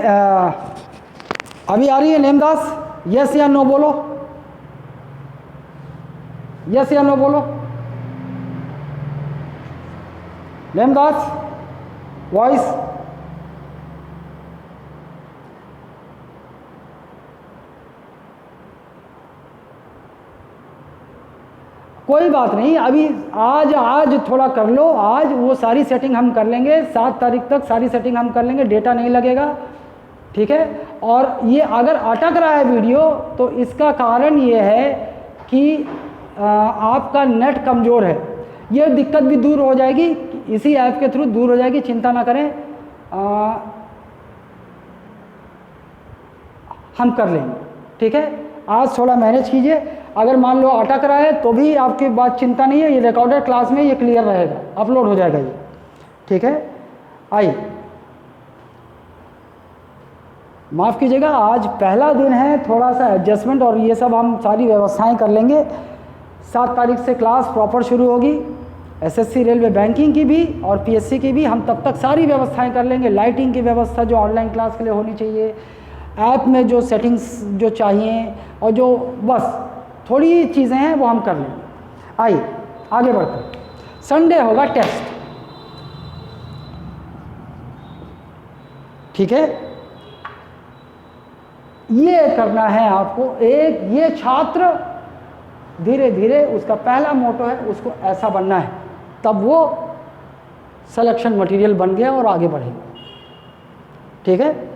अभी आ रही है नेमदास? यस या नो बोलो, यस या नो बोलो। नेमदास वॉइस, कोई बात नहीं, अभी आज थोड़ा कर लो। आज वो सारी सेटिंग हम कर लेंगे, 7 तारीख तक सारी सेटिंग हम कर लेंगे, डेटा नहीं लगेगा, ठीक है। और ये अगर अटक रहा है वीडियो तो इसका कारण ये है कि आपका नेट कमज़ोर है। ये दिक्कत भी दूर हो जाएगी, इसी ऐप के थ्रू दूर हो जाएगी, चिंता ना करें। हम कर लेंगे। ठीक है, आज थोड़ा मैनेज कीजिए। अगर मान लो अटक रहा है तो भी आपकी बात चिंता नहीं है, ये रिकॉर्डेड क्लास में ये क्लियर रहेगा, अपलोड हो जाएगा ये। ठीक है, आइए, माफ़ कीजिएगा, आज पहला दिन है, थोड़ा सा एडजस्टमेंट और ये सब हम सारी व्यवस्थाएं कर लेंगे। 7 तारीख से क्लास प्रॉपर शुरू होगी, एसएससी रेलवे बैंकिंग की भी और पीएससी की भी। हम तब तक सारी व्यवस्थाएं कर लेंगे, लाइटिंग की व्यवस्था जो ऑनलाइन क्लास के लिए होनी चाहिए, ऐप में जो सेटिंग्स जो चाहिए और जो बस थोड़ी चीज़ें हैं वो हम कर लेंगे। आइए आगे बढ़ते हैं। संडे होगा टेस्ट। ठीक है, ये करना है आपको। एक ये छात्र धीरे धीरे उसका पहला मोटो है उसको ऐसा बनना है, तब वो सिलेक्शन मटेरियल बन गया और आगे बढ़ेगा। ठीक है,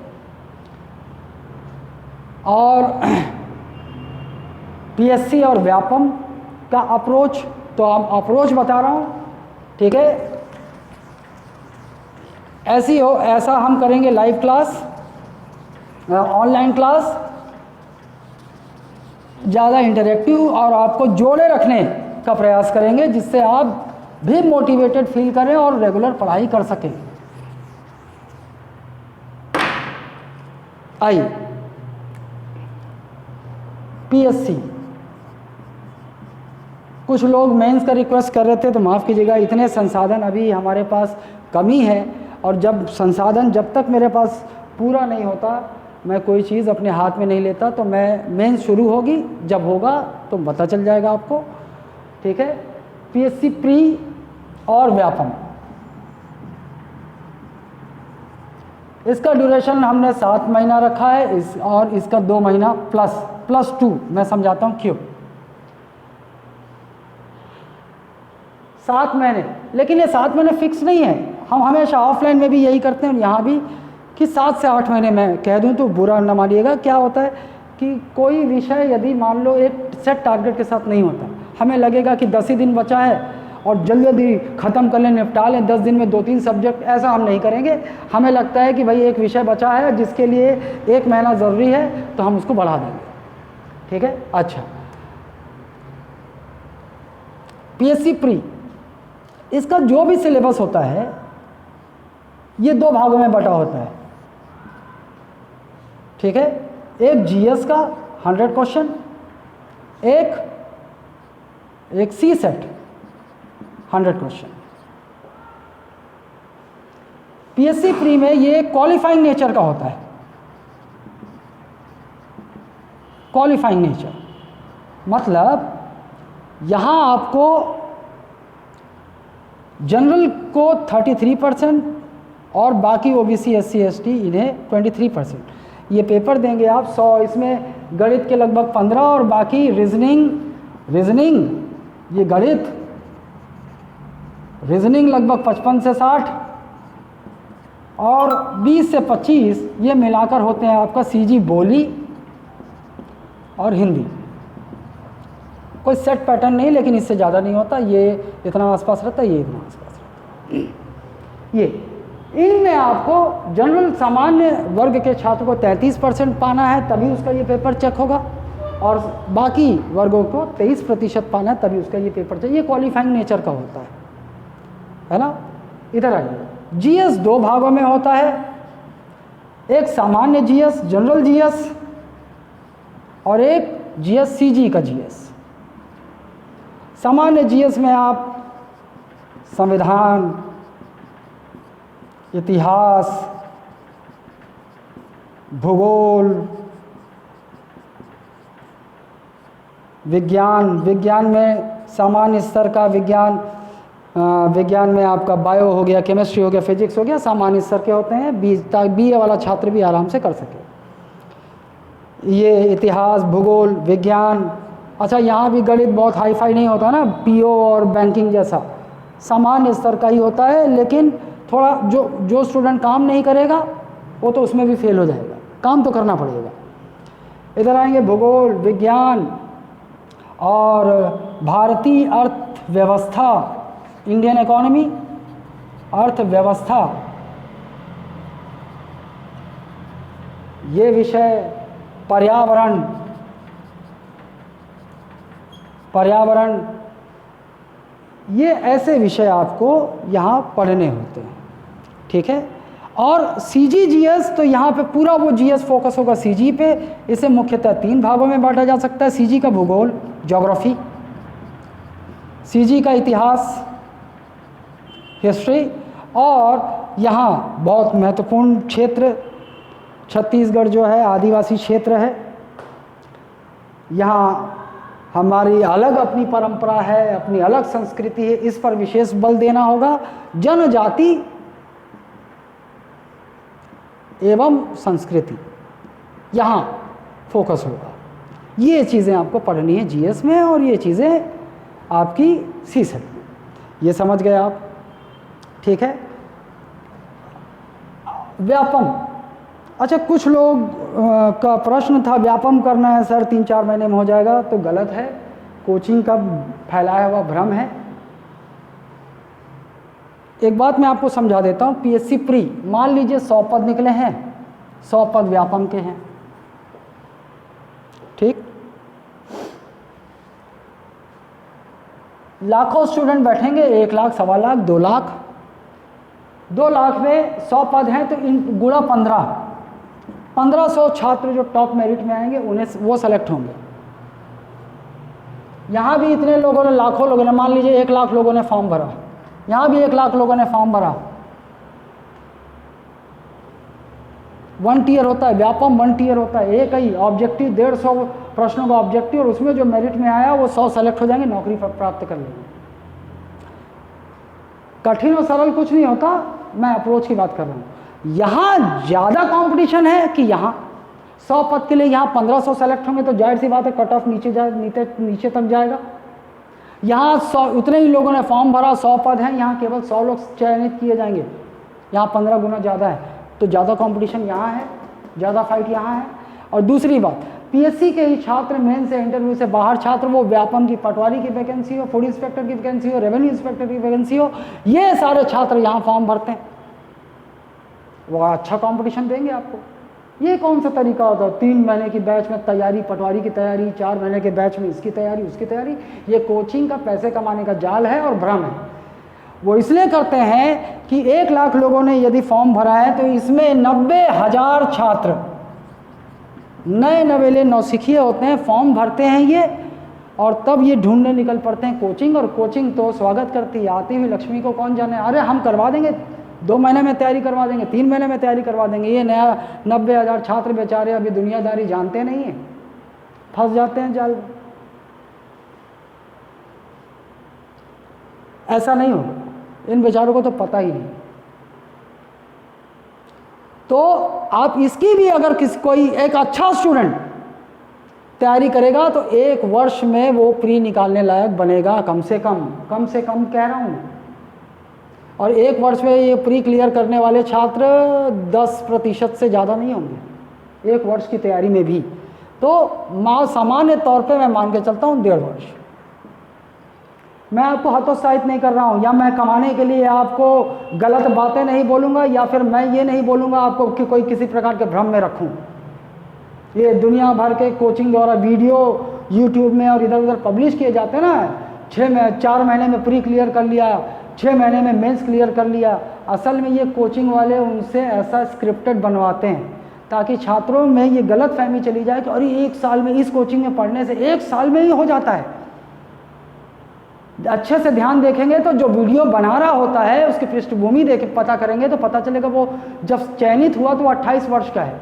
और पीएससी और व्यापम का अप्रोच, तो हम अप्रोच बता रहा हूँ। ठीक है, ऐसी हो ऐसा हम करेंगे लाइव क्लास, ऑनलाइन क्लास, ज़्यादा इंटरेक्टिव और आपको जोड़े रखने का प्रयास करेंगे जिससे आप भी मोटिवेटेड फील करें और रेगुलर पढ़ाई कर सकें। आइए, पीएससी, कुछ लोग मेंस का रिक्वेस्ट कर रहे थे, तो माफ़ कीजिएगा, इतने संसाधन अभी हमारे पास कमी है, और जब संसाधन जब तक मेरे पास पूरा नहीं होता मैं कोई चीज़ अपने हाथ में नहीं लेता। तो मैं मेंस शुरू होगी, जब होगा तो पता चल जाएगा आपको। ठीक है, पीएससी प्री और व्यापम, इसका ड्यूरेशन हमने 7 महीना रखा है, और इसका 2 महीना +2। मैं समझाता हूँ क्यों। 7 महीने, लेकिन ये 7 महीने फिक्स नहीं है। हम हमेशा ऑफलाइन में भी यही करते हैं, यहाँ भी, कि 7 से 8 महीने मैं कह दूँ तो बुरा न मानिएगा। क्या होता है कि कोई विषय यदि मान लो एक सेट टारगेट के साथ नहीं होता, हमें लगेगा कि 10 ही दिन बचा है और जल्दी जल्दी ख़त्म कर लें, निपटा लें, 10 दिन में 2-3 सब्जेक्ट, ऐसा हम नहीं करेंगे। हमें लगता है कि भाई एक विषय बचा है जिसके लिए 1 महीना ज़रूरी है, तो हम उसको बढ़ा देंगे। ठीक है, अच्छा, पीएससी प्री, इसका जो भी सिलेबस होता है ये 2 भागों में बटा होता है। ठीक है, एक जीएस का 100 क्वेश्चन, एक सी सेट 100 क्वेश्चन। पीएससी प्री में ये क्वालिफाइंग नेचर का होता है। क्वालिफाइंग नेचर मतलब यहां आपको जनरल को 33% और बाकी ओबीसी एससी एसटी इन्हें 23%। ये पेपर देंगे आप 100, इसमें गणित के लगभग 15 और बाकी रीजनिंग ये रीजनिंग लगभग 55 से 60 और 20 से 25 ये मिलाकर होते हैं आपका सीजी बोली और हिंदी। कोई सेट पैटर्न नहीं, लेकिन इससे ज़्यादा नहीं होता, ये इतना आसपास रहता है, ये इतना आसपास रहता है। ये इनमें आपको जनरल सामान्य वर्ग के छात्र को 33% पाना है, तभी उसका ये पेपर चेक होगा, और बाकी वर्गों को 23% पाना है, तभी उसका ये पेपर चेक। ये क्वालिफाइंग नेचर का होता है ना। इधर आइए, जीएस 2 भागों में होता है, एक सामान्य जीएस, जनरल जीएस, और एक जीएस सीजी का जीएस। सामान्य जीएस में आप संविधान, इतिहास, भूगोल, विज्ञान में सामान्य स्तर का विज्ञान में आपका बायो हो गया, केमिस्ट्री हो गया, फिजिक्स हो गया, सामान्य स्तर के होते हैं, बीए वाला छात्र भी आराम से कर सके। ये इतिहास, भूगोल, विज्ञान। अच्छा, यहाँ भी गणित बहुत हाई फाई नहीं होता ना, पीओ और बैंकिंग जैसा, सामान्य स्तर का ही होता है, लेकिन थोड़ा जो स्टूडेंट काम नहीं करेगा वो तो उसमें भी फेल हो जाएगा, काम तो करना पड़ेगा। इधर आएंगे भूगोल, विज्ञान और भारतीय अर्थव्यवस्था, इंडियन इकोनॉमी, अर्थव्यवस्था, ये विषय पर्यावरण, पर्यावरण, ये ऐसे विषय आपको यहाँ पढ़ने होते हैं, ठीक है। और CGGS तो यहाँ पे पूरा वो GS फोकस होगा CG पे। इसे मुख्यतः 3 भागों में बांटा जा सकता है। CG का भूगोल, ज्योग्राफी, CG का इतिहास, हिस्ट्री, और यहाँ बहुत महत्वपूर्ण क्षेत्र छत्तीसगढ़ जो है आदिवासी क्षेत्र है। यहाँ हमारी अलग अपनी परंपरा है, अपनी अलग संस्कृति है, इस पर विशेष बल देना होगा। जनजाति एवं संस्कृति यहाँ फोकस होगा। ये चीज़ें आपको पढ़नी है GS में, और ये चीज़ें आपकी CSET में। ये समझ गए आप, ठीक है। व्यापम, अच्छा कुछ लोग का प्रश्न था व्यापम करना है सर 3-4 महीने में हो जाएगा, तो गलत है। कोचिंग का फैलाया हुआ भ्रम है। एक बात मैं आपको समझा देता हूँ। PSC प्री, मान लीजिए 100 पद निकले हैं, 100 पद व्यापम के हैं, ठीक। लाखों स्टूडेंट बैठेंगे, 1 लाख, 1.25 लाख, 2 लाख, 2 लाख में 100 पद हैं तो इन गुणा 1500 छात्र जो टॉप मेरिट में आएंगे उन्हें वो सेलेक्ट होंगे। यहाँ भी इतने लोगों ने, लाखों लोगों ने, मान लीजिए 1 लाख लोगों ने फॉर्म भरा, यहाँ भी 1 लाख लोगों ने फॉर्म भरा। 1 टियर होता है व्यापम, 1 टियर होता है। एक ही ऑब्जेक्टिव, 150 प्रश्नों का ऑब्जेक्टिव, और उसमें जो मेरिट में आया वो 100 सेलेक्ट हो जाएंगे, नौकरी प्राप्त कर लेंगे। कठिन और सरल कुछ नहीं होता, मैं अप्रोच की बात कर रहा हूँ। यहाँ ज़्यादा कंपटीशन है कि यहाँ 100 पद के लिए यहाँ 1500 सेलेक्ट होंगे, तो जाहिर सी बात है कट ऑफ नीचे तक जाएगा। यहाँ 100 उतने ही लोगों ने फॉर्म भरा, 100 पद हैं, यहाँ केवल 100 लोग चयनित किए जाएंगे, यहाँ 15 गुना ज़्यादा है, तो ज़्यादा कंपटीशन यहाँ है, ज़्यादा फाइट यहाँ है। और दूसरी बात, PSC के ही छात्र मेन से इंटरव्यू से बाहर छात्र, वो व्यापम की पटवारी की वैकेंसी हो, फूड इंस्पेक्टर की वैकेंसी हो, रेवेन्यू इंस्पेक्टर की वैकेंसी हो, ये सारे छात्र यहाँ फॉर्म भरते हैं, वो अच्छा कंपटीशन देंगे आपको। ये कौन सा तरीका होता है? 3 महीने की बैच में तैयारी, पटवारी की तैयारी, 4 महीने के बैच में इसकी तैयारी, उसकी तैयारी। ये कोचिंग का पैसे कमाने का जाल है और भ्रम है। वो इसलिए करते हैं कि 1 लाख लोगों ने यदि फॉर्म भरा है तो इसमें 90,000 छात्र नए नवेले नौसिखिए होते हैं, फॉर्म भरते हैं ये, और तब ये ढूंढने निकल पड़ते हैं कोचिंग। और कोचिंग तो स्वागत करती है, आती हुई लक्ष्मी को कौन जाने, अरे हम करवा देंगे, 2 महीने में तैयारी करवा देंगे, 3 महीने में तैयारी करवा देंगे। ये नया 90,000 छात्र बेचारे अभी दुनियादारी जानते नहीं हैं, फंस जाते हैं जाल में। ऐसा नहीं होगा, इन बेचारों को तो पता ही नहीं। तो आप इसकी भी अगर कोई एक अच्छा स्टूडेंट तैयारी करेगा तो 1 वर्ष में वो प्री निकालने लायक बनेगा, कम से कम कह रहा हूँ। और 1 वर्ष में ये प्री क्लियर करने वाले छात्र 10% से ज़्यादा नहीं होंगे 1 वर्ष की तैयारी में भी। तो सामान्य तौर पे मैं मान के चलता हूँ 1.5 वर्ष। मैं आपको हतोत्साहित नहीं कर रहा हूँ, या मैं कमाने के लिए आपको गलत बातें नहीं बोलूँगा, या फिर मैं ये नहीं बोलूँगा आपको कि कोई किसी प्रकार के भ्रम में रखूँ। ये दुनिया भर के कोचिंग द्वारा वीडियो यूट्यूब में और इधर उधर पब्लिश किए जाते हैं ना, 4 महीने में प्री क्लियर कर लिया, 6 महीने में मेंस क्लियर कर लिया। असल में ये कोचिंग वाले उनसे ऐसा स्क्रिप्टेड बनवाते हैं ताकि छात्रों में ये गलत फहमी चली जाए कि अरे 1 साल में इस कोचिंग में पढ़ने से 1 साल में ही हो जाता है। अच्छे से ध्यान देखेंगे तो जो वीडियो बना रहा होता है उसकी पृष्ठभूमि देख पता करेंगे तो पता चलेगा वो जब चयनित हुआ तो 28 वर्ष का है,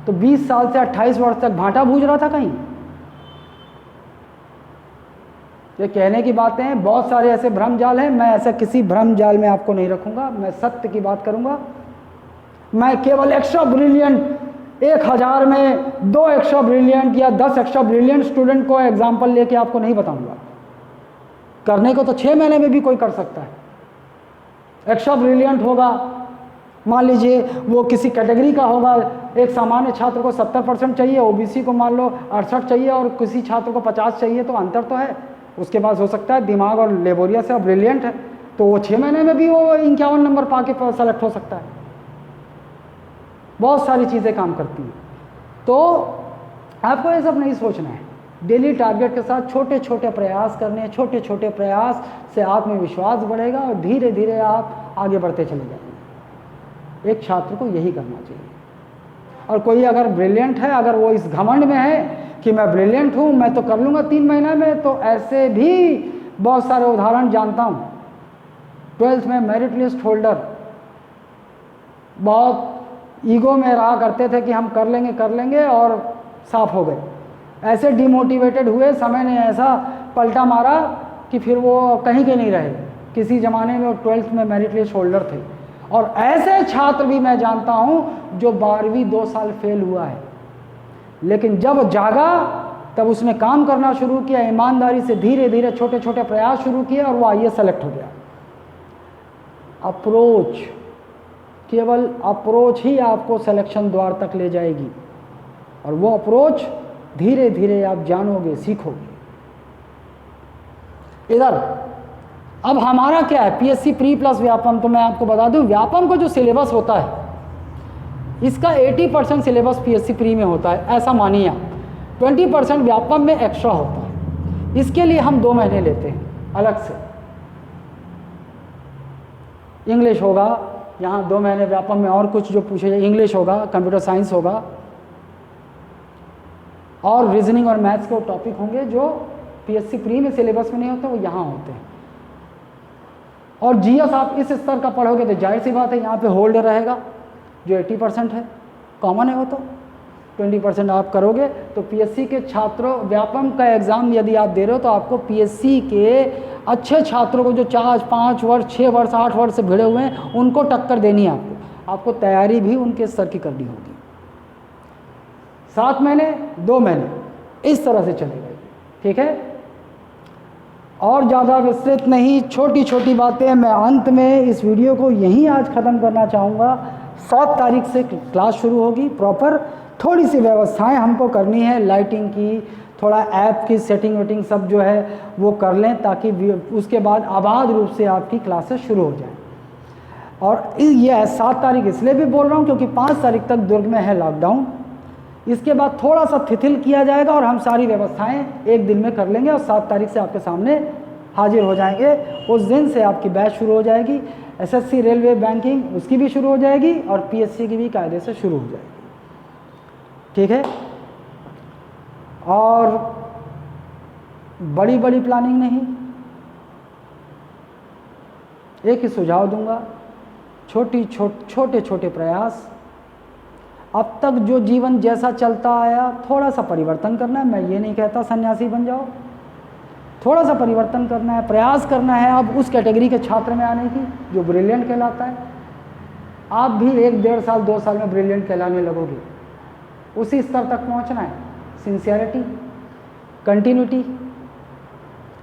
तो 20 साल से 28 वर्ष तक भाटा भूज रहा था कहीं। ये कहने की बातें हैं, बहुत सारे ऐसे भ्रम जाल हैं। मैं ऐसा किसी भ्रम जाल में आपको नहीं रखूंगा, मैं सत्य की बात करूंगा। मैं केवल एक्स्ट्रा ब्रिलियंट 1000 में 2 एक्स्ट्रा ब्रिलियंट या 10 एक्स्ट्रा ब्रिलियंट स्टूडेंट को एग्जाम्पल लेके आपको नहीं बताऊंगा। करने को तो 6 महीने में भी कोई कर सकता है। एक्स्ट्रा ब्रिलियंट होगा, मान लीजिए वो किसी कैटेगरी का होगा, एक सामान्य छात्र को 70% चाहिए, ओबीसी को मान लो 68 चाहिए और किसी छात्र को 50 चाहिए, तो अंतर तो है। उसके पास हो सकता है दिमाग और लेबोरिया से ब्रिलियंट है, तो वो 6 महीने में भी वो 51 नंबर पा के सेलेक्ट हो सकता है। बहुत सारी चीज़ें काम करती हैं। तो आपको ये सब नहीं सोचना है। डेली टारगेट के साथ छोटे छोटे प्रयास करने हैं। छोटे छोटे प्रयास से आत्मविश्वास बढ़ेगा और धीरे धीरे आप आगे बढ़ते चले जाएंगे। एक छात्र को यही करना चाहिए। और कोई अगर ब्रिलियंट है, अगर वो इस घमंड में है कि मैं ब्रिलियंट हूँ, मैं तो कर लूँगा 3 महीने में, तो ऐसे भी बहुत सारे उदाहरण जानता हूँ। 12th में मेरिट लिस्ट होल्डर बहुत ईगो में रहा करते थे कि हम कर लेंगे और साफ हो गए। ऐसे डिमोटिवेटेड हुए, समय ने ऐसा पलटा मारा कि फिर वो कहीं के नहीं रहे। किसी ज़माने में वो 12th में मेरिट लिस्ट होल्डर थे। और ऐसे छात्र भी मैं जानता हूँ जो 12वीं 2 साल फेल हुआ है, लेकिन जब जागा तब उसने काम करना शुरू किया, ईमानदारी से धीरे धीरे छोटे छोटे प्रयास शुरू किए और वो आईएएस सेलेक्ट हो गया। अप्रोच, केवल अप्रोच ही आपको सिलेक्शन द्वार तक ले जाएगी, और वो अप्रोच धीरे धीरे आप जानोगे, सीखोगे। इधर अब हमारा क्या है, पीएससी प्री प्लस व्यापम। तो मैं आपको बता दूं, व्यापम का जो सिलेबस होता है इसका 80% सिलेबस पीएससी प्री में होता है, ऐसा मानिए आप। 20% व्यापम में एक्स्ट्रा होता है। इसके लिए हम 2 महीने लेते हैं अलग से। इंग्लिश होगा यहाँ 2 महीने, व्यापम में और कुछ जो पूछे जाए, इंग्लिश होगा, कंप्यूटर साइंस होगा, और रीजनिंग और मैथ्स के टॉपिक होंगे जो पीएससी प्री में सिलेबस में नहीं होते, वो यहाँ होते हैं। और जीएस आप इस स्तर का पढ़ोगे तो जाहिर सी बात है यहाँ पे होल्ड रहेगा, जो 80% है, कॉमन है वो। तो 20% आप करोगे तो पीएससी के छात्रों, व्यापम का एग्ज़ाम यदि आप दे रहे हो तो आपको पीएससी के अच्छे छात्रों को जो 4, 5 वर्ष, 6 वर्ष, 8 वर्ष से भिड़े हुए हैं, उनको टक्कर देनी है आपको तैयारी भी उनके स्तर की करनी होगी। 7 महीने, 2 महीने, इस तरह से चलेगा। ठीक है, और ज़्यादा विस्तृत नहीं, छोटी छोटी बातें। मैं अंत में इस वीडियो को यहीं आज ख़त्म करना चाहूँगा। 7 तारीख से क्लास शुरू होगी प्रॉपर। थोड़ी सी व्यवस्थाएं हमको करनी है, लाइटिंग की, थोड़ा ऐप की सेटिंग वेटिंग सब जो है वो कर लें, ताकि उसके बाद आबाद रूप से आपकी क्लासेस शुरू हो जाएं। और ये 7 तारीख इसलिए भी बोल रहा हूँ क्योंकि 5 तारीख तक दुर्ग में है लॉकडाउन। इसके बाद थोड़ा सा शिथिल किया जाएगा और हम सारी व्यवस्थाएं एक दिन में कर लेंगे और 7 तारीख से आपके सामने हाजिर हो जाएंगे। उस दिन से आपकी बैच शुरू हो जाएगी। एसएससी, रेलवे, बैंकिंग उसकी भी शुरू हो जाएगी और पीएससी की भी कायदे से शुरू हो जाएगी। ठीक है, और बड़ी बड़ी प्लानिंग नहीं, एक ही सुझाव दूंगा, छोटे छोटे प्रयास। अब तक जो जीवन जैसा चलता आया, थोड़ा सा परिवर्तन करना है। मैं ये नहीं कहता सन्यासी बन जाओ, थोड़ा सा परिवर्तन करना है, प्रयास करना है अब उस कैटेगरी के छात्र में आने की जो ब्रिलियंट कहलाता है। आप भी 1, 1.5 साल, 2 साल में ब्रिलियंट कहलाने लगोगे। उसी स्तर तक पहुंचना है। सिंसियरिटी, कंटिन्यूटी,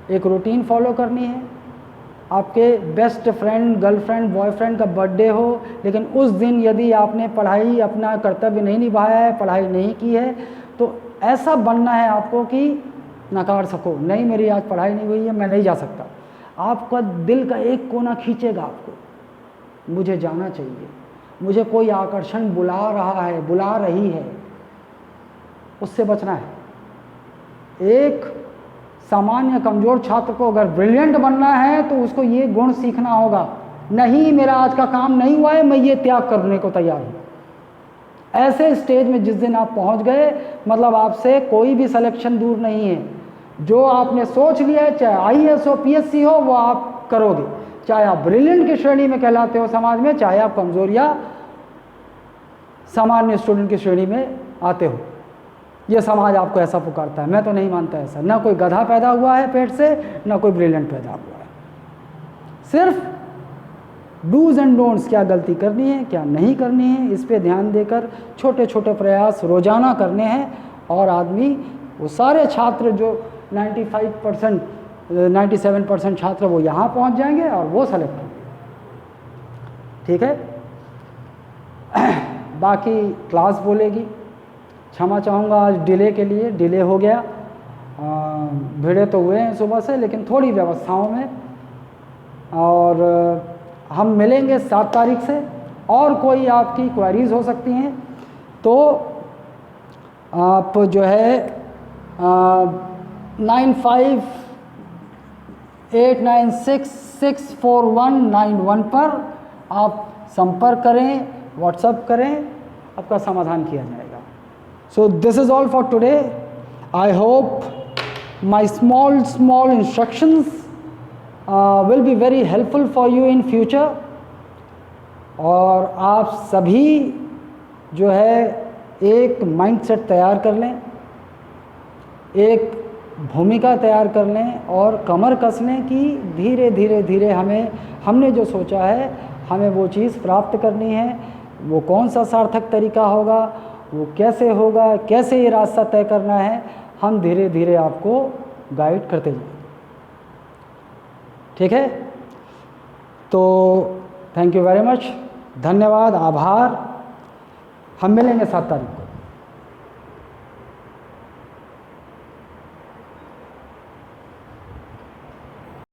एक रूटीन फॉलो करनी है। आपके बेस्ट फ्रेंड, गर्लफ्रेंड, बॉयफ्रेंड का बर्थडे हो, लेकिन उस दिन यदि आपने पढ़ाई, अपना कर्तव्य नहीं निभाया है, पढ़ाई नहीं की है, तो ऐसा बनना है आपको कि नकार सको, नहीं मेरी आज पढ़ाई नहीं हुई है, मैं नहीं जा सकता। आपका दिल का एक कोना खींचेगा आपको, मुझे जाना चाहिए, मुझे कोई आकर्षण बुला रहा है, बुला रही है, उससे बचना है। एक सामान्य कमज़ोर छात्र को अगर ब्रिलियंट बनना है तो उसको ये गुण सीखना होगा, नहीं मेरा आज का काम नहीं हुआ है, मैं ये त्याग करने को तैयार हूँ। ऐसे स्टेज में जिस दिन आप पहुँच गए, मतलब आपसे कोई भी सिलेक्शन दूर नहीं है। जो आपने सोच लिया है, चाहे आईएएस हो, पीएससी हो, वो आप करोगे। चाहे आप ब्रिलियंट की श्रेणी में कहलाते हो समाज में, चाहे आप कमज़ोर या सामान्य स्टूडेंट की श्रेणी में आते हो, ये समाज आपको ऐसा पुकारता है। मैं तो नहीं मानता ऐसा। ना कोई गधा पैदा हुआ है पेट से, ना कोई ब्रिलियंट पैदा हुआ है। सिर्फ डूज एंड डोंट्स, क्या गलती करनी है, क्या नहीं करनी है, इस पे ध्यान देकर छोटे छोटे प्रयास रोजाना करने हैं। और आदमी, वो सारे छात्र जो 95%, 97% छात्र वो यहाँ पहुँच जाएंगे और वो सेलेक्ट होंगे। ठीक है, बाकी क्लास बोलेगी। क्षमा चाहूँगा आज डिले के लिए, डिले हो गया। भिड़े तो हुए हैं सुबह से, लेकिन थोड़ी व्यवस्थाओं में। और हम मिलेंगे 7 तारीख से। और कोई आपकी क्वेरीज हो सकती हैं तो आप जो है 9589664191 पर आप संपर्क करें, व्हाट्सएप करें, आपका समाधान किया जाएगा। So this is all for today. I hope my small instructions will be very helpful for you in future. और आप सभी जो है एक माइंडसेट तैयार कर लें, एक भूमिका तैयार कर लें और कमर कस लें कि धीरे धीरे धीरे हमने जो सोचा है हमें वो चीज़ प्राप्त करनी है। वो कौन सा सार्थक तरीका होगा, वो कैसे होगा, कैसे ये रास्ता तय करना है, हम धीरे धीरे आपको गाइड करते जाएंगे। ठीक है, तो थैंक यू वेरी मच, धन्यवाद, आभार। हम मिलेंगे 7 तारीख को।